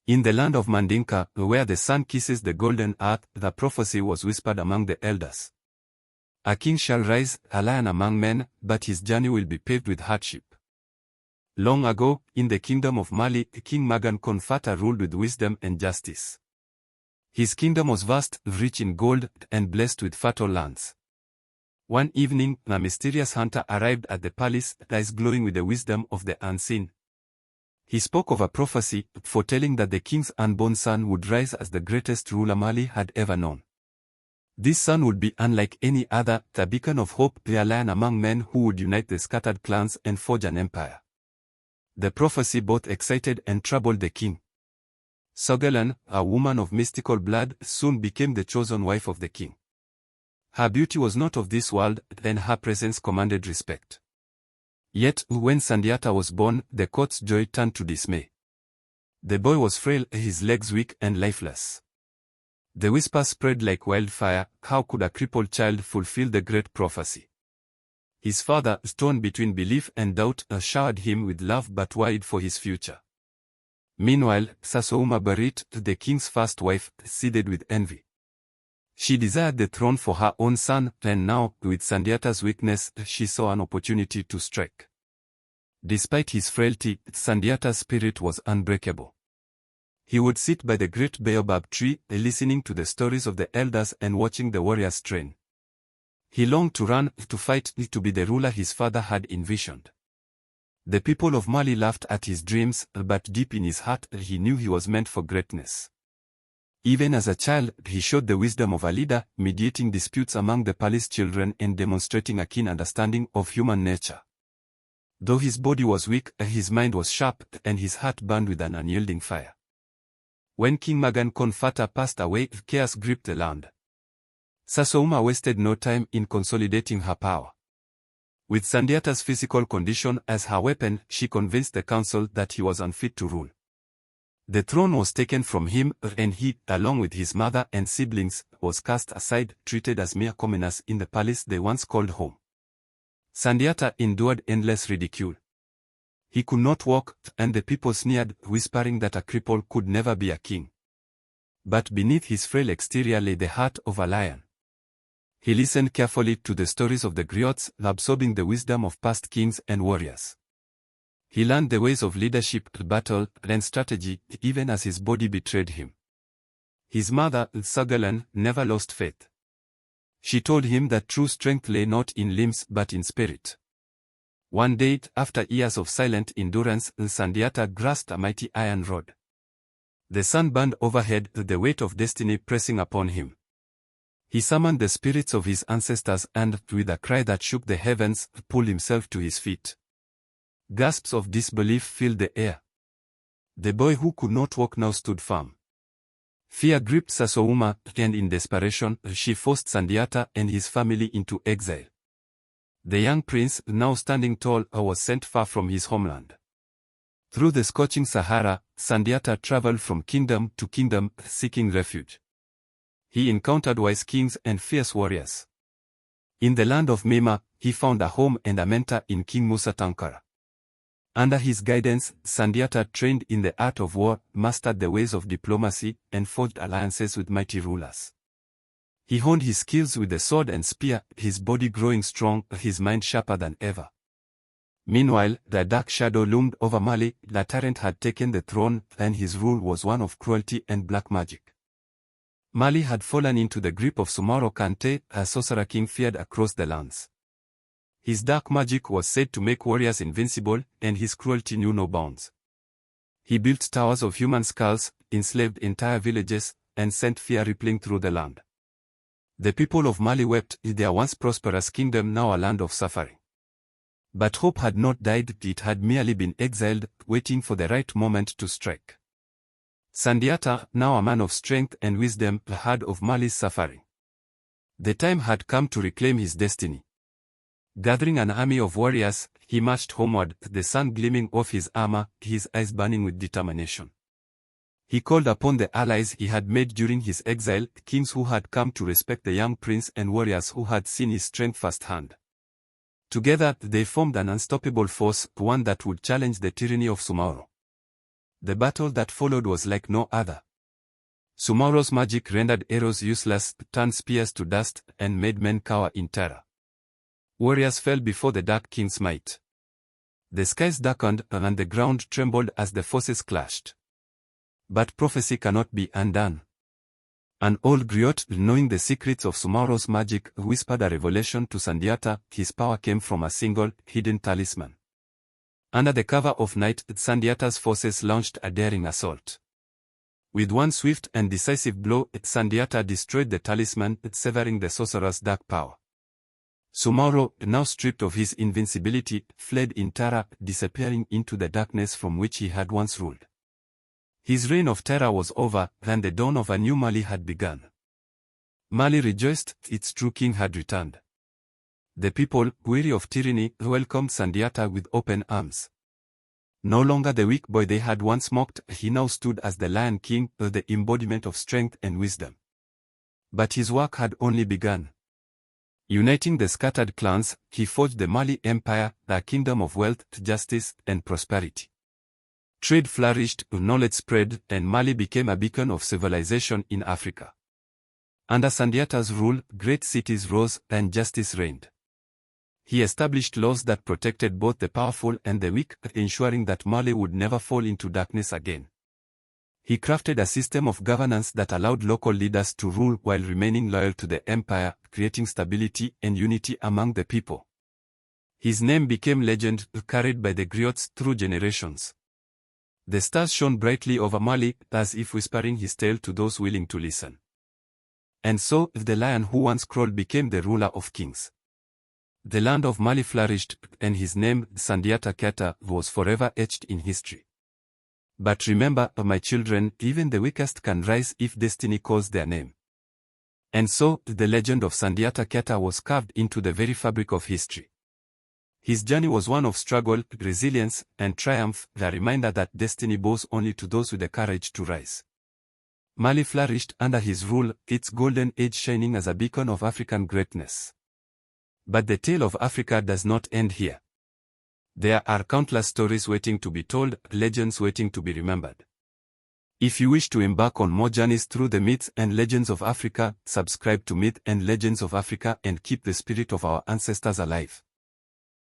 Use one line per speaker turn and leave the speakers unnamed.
In the land of Mandinka, where the sun kisses the golden earth, the prophecy was whispered among the elders. A king shall rise, a lion among men, but his journey will be paved with hardship. Long ago, in the kingdom of Mali, King Magan Konfata ruled with wisdom and justice. His kingdom was vast, rich in gold, and blessed with fertile lands. One evening, a mysterious hunter arrived at the palace, eyes glowing with the wisdom of the unseen. He spoke of a prophecy, foretelling that the king's unborn son would rise as the greatest ruler Mali had ever known. This son would be unlike any other, the beacon of hope, a lion among men who would unite the scattered clans and forge an empire. The prophecy both excited and troubled the king. Sogelen, a woman of mystical blood, soon became the chosen wife of the king. Her beauty was not of this world, and her presence commanded respect. Yet, when Sundiata was born, the court's joy turned to dismay. The boy was frail, his legs weak and lifeless. The whisper spread like wildfire, how could a crippled child fulfill the great prophecy? His father, torn between belief and doubt, showered him with love but worried for his future. Meanwhile, Sasouma Barit, the king's first wife, seethed with envy. She desired the throne for her own son, and now, with Sundiata's weakness, she saw an opportunity to strike. Despite his frailty, Sundiata's spirit was unbreakable. He would sit by the great baobab tree, listening to the stories of the elders and watching the warriors train. He longed to run, to fight, to be the ruler his father had envisioned. The people of Mali laughed at his dreams, but deep in his heart he knew he was meant for greatness. Even as a child, he showed the wisdom of a leader, mediating disputes among the palace children and demonstrating a keen understanding of human nature. Though his body was weak, his mind was sharp, and his heart burned with an unyielding fire. When King Magan Konfata passed away, chaos gripped the land. Sasouma wasted no time in consolidating her power. With Sundiata's physical condition as her weapon, she convinced the council that he was unfit to rule. The throne was taken from him, and he, along with his mother and siblings, was cast aside, treated as mere commoners in the palace they once called home. Sundiata endured endless ridicule. He could not walk, and the people sneered, whispering that a cripple could never be a king. But beneath his frail exterior lay the heart of a lion. He listened carefully to the stories of the griots, absorbing the wisdom of past kings and warriors. He learned the ways of leadership, battle, and strategy, even as his body betrayed him. His mother, Sogelen, never lost faith. She told him that true strength lay not in limbs but in spirit. One day, after years of silent endurance, Sundiata grasped a mighty iron rod. The sun burned overhead, the weight of destiny pressing upon him. He summoned the spirits of his ancestors and, with a cry that shook the heavens, pulled himself to his feet. Gasps of disbelief filled the air. The boy who could not walk now stood firm. Fear gripped Sasouma, and in desperation, she forced Sundiata and his family into exile. The young prince, now standing tall, was sent far from his homeland. Through the scorching Sahara, Sundiata traveled from kingdom to kingdom, seeking refuge. He encountered wise kings and fierce warriors. In the land of Mema, he found a home and a mentor in King Musa Tankara. Under his guidance, Sundiata trained in the art of war, mastered the ways of diplomacy, and forged alliances with mighty rulers. He honed his skills with the sword and spear, his body growing strong, his mind sharper than ever. Meanwhile, the dark shadow loomed over Mali. The tyrant had taken the throne, and his rule was one of cruelty and black magic. Mali had fallen into the grip of Soumaoro Kanté, a sorcerer-king feared across the lands. His dark magic was said to make warriors invincible, and his cruelty knew no bounds. He built towers of human skulls, enslaved entire villages, and sent fear rippling through the land. The people of Mali wept, their once prosperous kingdom now a land of suffering. But hope had not died, it had merely been exiled, waiting for the right moment to strike. Sundiata, now a man of strength and wisdom, heard of Mali's suffering. The time had come to reclaim his destiny. Gathering an army of warriors, he marched homeward, the sun gleaming off his armor, his eyes burning with determination. He called upon the allies he had made during his exile, kings who had come to respect the young prince and warriors who had seen his strength firsthand. Together, they formed an unstoppable force, one that would challenge the tyranny of Soumaoro. The battle that followed was like no other. Soumaoro's magic rendered arrows useless, turned spears to dust, and made men cower in terror. Warriors fell before the Dark King's might. The skies darkened, and the ground trembled as the forces clashed. But prophecy cannot be undone. An old griot, knowing the secrets of Soumaoro's magic, whispered a revelation to Sundiata. His power came from a single, hidden talisman. Under the cover of night, Sundiata's forces launched a daring assault. With one swift and decisive blow, Sundiata destroyed the talisman, severing the sorcerer's dark power. Soumaoro, now stripped of his invincibility, fled in terror, disappearing into the darkness from which he had once ruled. His reign of terror was over, and the dawn of a new Mali had begun. Mali rejoiced, its true king had returned. The people, weary of tyranny, welcomed Sundiata with open arms. No longer the weak boy they had once mocked, he now stood as the Lion King, the embodiment of strength and wisdom. But his work had only begun. Uniting the scattered clans, he forged the Mali Empire, a kingdom of wealth, justice, and prosperity. Trade flourished, knowledge spread, and Mali became a beacon of civilization in Africa. Under Sundiata's rule, great cities rose, and justice reigned. He established laws that protected both the powerful and the weak, ensuring that Mali would never fall into darkness again. He crafted a system of governance that allowed local leaders to rule while remaining loyal to the empire, creating stability and unity among the people. His name became legend, carried by the griots through generations. The stars shone brightly over Mali, as if whispering his tale to those willing to listen. And so, the lion who once crawled became the ruler of kings. The land of Mali flourished, and his name, Sundiata Keita, was forever etched in history. But remember, my children, even the weakest can rise if destiny calls their name. And so, the legend of Sundiata Keita was carved into the very fabric of history. His journey was one of struggle, resilience, and triumph, a reminder that destiny bows only to those with the courage to rise. Mali flourished under his rule, its golden age shining as a beacon of African greatness. But the tale of Africa does not end here. There are countless stories waiting to be told, legends waiting to be remembered. If you wish to embark on more journeys through the myths and legends of Africa, subscribe to Myth and Legends of Africa and keep the spirit of our ancestors alive.